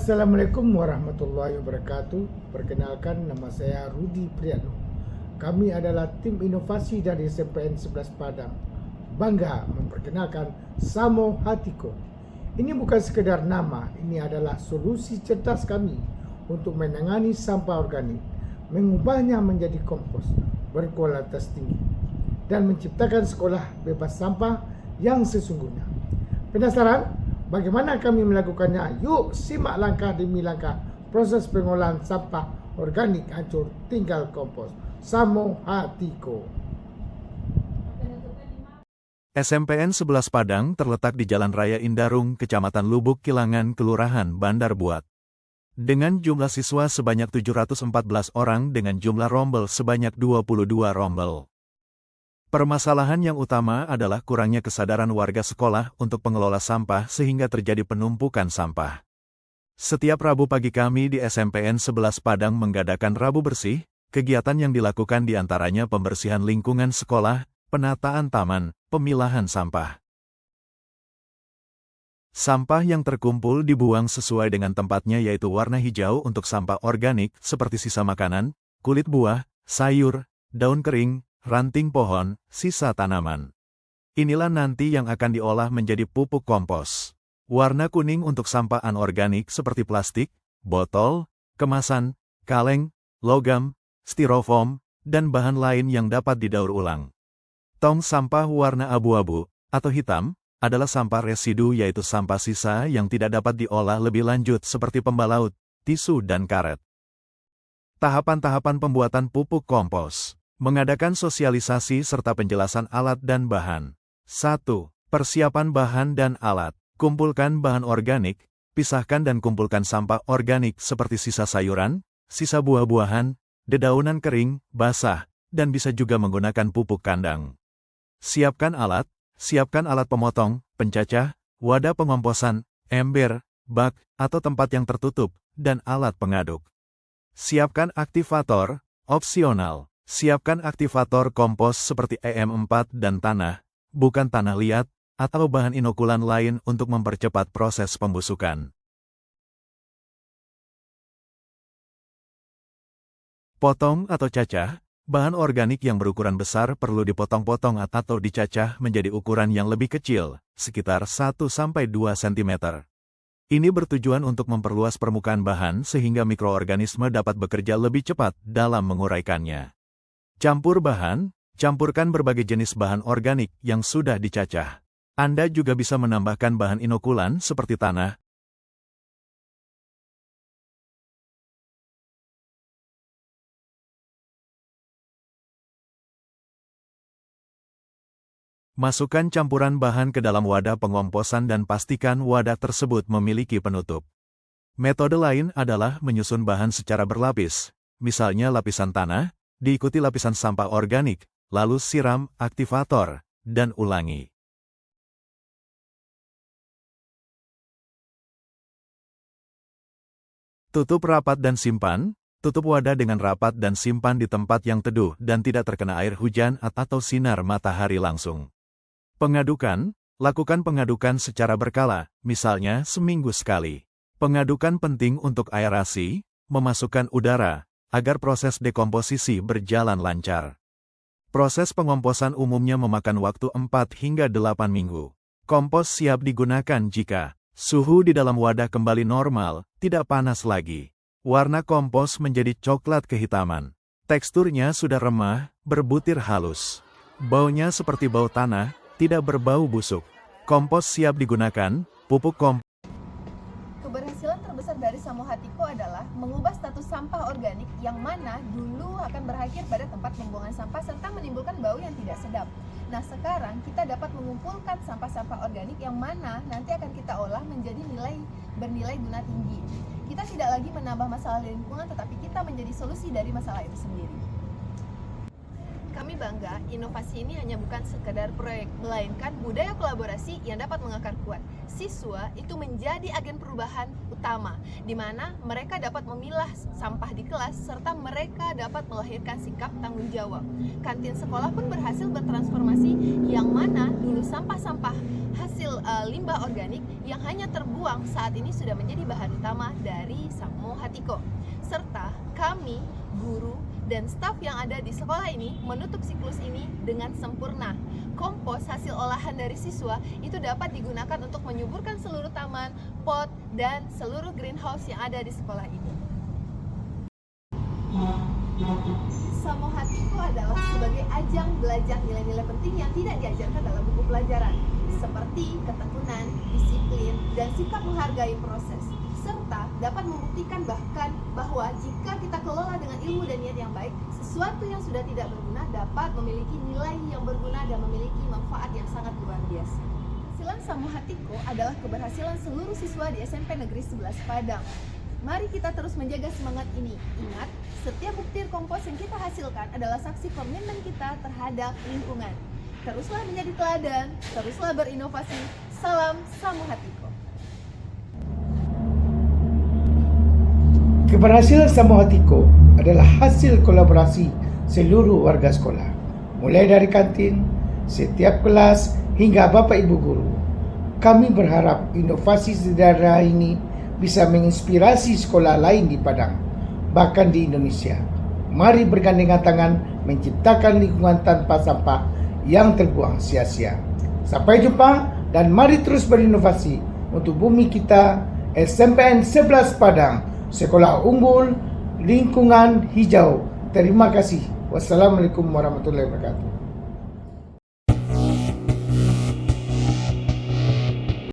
Assalamualaikum warahmatullahi wabarakatuh. Perkenalkan, nama saya Rudi Priano. Kami adalah tim inovasi dari SMPN 11 Padang. Bangga memperkenalkan Samo Hatiko. Ini bukan sekedar nama, ini adalah solusi cerdas kami untuk menangani sampah organik, mengubahnya menjadi kompos berkualitas tinggi, dan menciptakan sekolah bebas sampah yang sesungguhnya. Penasaran bagaimana kami melakukannya? Yuk simak langkah demi langkah proses pengolahan sampah organik hancur tinggal kompos. Samo Hatiko. SMPN 11 Padang terletak di Jalan Raya Indarung, Kecamatan Lubuk Kilangan, Kelurahan Bandar Buat. Dengan jumlah siswa sebanyak 714 orang dengan jumlah rombel sebanyak 22 rombel. Permasalahan yang utama adalah kurangnya kesadaran warga sekolah untuk pengelola sampah sehingga terjadi penumpukan sampah. Setiap Rabu pagi kami di SMPN 11 Padang mengadakan Rabu Bersih, kegiatan yang dilakukan diantaranya pembersihan lingkungan sekolah, penataan taman, pemilahan sampah. Sampah yang terkumpul dibuang sesuai dengan tempatnya yaitu warna hijau untuk sampah organik seperti sisa makanan, kulit buah, sayur, daun kering, ranting pohon, sisa tanaman. Inilah nanti yang akan diolah menjadi pupuk kompos. Warna kuning untuk sampah anorganik seperti plastik, botol, kemasan, kaleng, logam, styrofoam, dan bahan lain yang dapat didaur ulang. Tong sampah warna abu-abu atau hitam adalah sampah residu yaitu sampah sisa yang tidak dapat diolah lebih lanjut seperti pembalaut, tisu dan karet. Tahapan-tahapan pembuatan pupuk kompos. Mengadakan sosialisasi serta penjelasan alat dan bahan. 1. Persiapan bahan dan alat. Kumpulkan bahan organik, pisahkan dan kumpulkan sampah organik seperti sisa sayuran, sisa buah-buahan, dedaunan kering, basah, dan bisa juga menggunakan pupuk kandang. Siapkan alat pemotong, pencacah, wadah pengomposan, ember, bak, atau tempat yang tertutup, dan alat pengaduk. Siapkan aktivator, opsional. Siapkan aktivator kompos seperti EM4 dan tanah, bukan tanah liat, atau bahan inokulan lain untuk mempercepat proses pembusukan. Potong atau cacah, bahan organik yang berukuran besar perlu dipotong-potong atau dicacah menjadi ukuran yang lebih kecil, sekitar 1-2 cm. Ini bertujuan untuk memperluas permukaan bahan sehingga mikroorganisme dapat bekerja lebih cepat dalam menguraikannya. Campur bahan, campurkan berbagai jenis bahan organik yang sudah dicacah. Anda juga bisa menambahkan bahan inokulan seperti tanah, masukkan campuran bahan ke dalam wadah pengomposan dan pastikan wadah tersebut memiliki penutup. Metode lain adalah menyusun bahan secara berlapis, misalnya lapisan tanah, diikuti lapisan sampah organik, lalu siram aktivator, dan ulangi. Tutup rapat dan simpan. Tutup wadah dengan rapat dan simpan di tempat yang teduh dan tidak terkena air hujan atau sinar matahari langsung. Pengadukan, lakukan pengadukan secara berkala, misalnya seminggu sekali. Pengadukan penting untuk aerasi, memasukkan udara, agar proses dekomposisi berjalan lancar. Proses pengomposan umumnya memakan waktu 4 hingga 8 minggu. Kompos siap digunakan jika suhu di dalam wadah kembali normal, tidak panas lagi. Warna kompos menjadi coklat kehitaman. Teksturnya sudah remah, berbutir halus. Baunya seperti bau tanah, tidak berbau busuk. Kompos siap digunakan, pupuk kompos. Keberhasilan terbesar dari Samo Hatiko adalah mengubah status sampah organik yang mana dulu akan berakhir pada tempat pembuangan sampah serta menimbulkan bau yang tidak sedap. Nah, sekarang kita dapat mengumpulkan sampah-sampah organik yang mana nanti akan kita olah menjadi bernilai guna tinggi. Kita tidak lagi menambah masalah lingkungan, tetapi kita menjadi solusi dari masalah itu sendiri. Kami bangga, inovasi ini hanya bukan sekedar proyek, melainkan budaya kolaborasi yang dapat mengakar kuat. Siswa itu menjadi agen perubahan utama, di mana mereka dapat memilah sampah di kelas, serta mereka dapat melahirkan sikap tanggung jawab. Kantin sekolah pun berhasil bertransformasi, yang mana dulu sampah-sampah hasil limbah organik yang hanya terbuang saat ini sudah menjadi bahan utama dari Samo Hatiko. Serta kami, guru, dan staf yang ada di sekolah ini menutup siklus ini dengan sempurna. Kompos hasil olahan dari siswa itu dapat digunakan untuk menyuburkan seluruh taman, pot, dan seluruh greenhouse yang ada di sekolah ini. Samo Hatiko adalah sebagai ajang belajar nilai-nilai penting yang tidak diajarkan dalam buku pelajaran, seperti ketekunan, disiplin, dan sikap menghargai proses, serta dapat membuktikan bahkan bahwa jika kita kelola dengan ilmu dan niat yang baik, sesuatu yang sudah tidak berguna dapat memiliki nilai yang berguna dan memiliki manfaat yang sangat luar biasa. Keberhasilan Samo Hatiko adalah keberhasilan seluruh siswa di SMP Negeri 11 Padang. Mari kita terus menjaga semangat ini. Ingat, setiap butir kompos yang kita hasilkan adalah saksi komitmen kita terhadap lingkungan. Teruslah menjadi teladan, teruslah berinovasi. Salam Samo Hatiko. Keberhasilan Samo Hatiko adalah hasil kolaborasi seluruh warga sekolah, mulai dari kantin, setiap kelas, hingga Bapak Ibu guru. Kami berharap inovasi sederhana ini bisa menginspirasi sekolah lain di Padang, bahkan di Indonesia. Mari bergandengan tangan menciptakan lingkungan tanpa sampah yang terbuang sia-sia. Sampai jumpa dan mari terus berinovasi untuk bumi kita. SMPN 11 Padang, Sekolah Unggul Lingkungan Hijau. Terima kasih. Wassalamualaikum warahmatullahi wabarakatuh.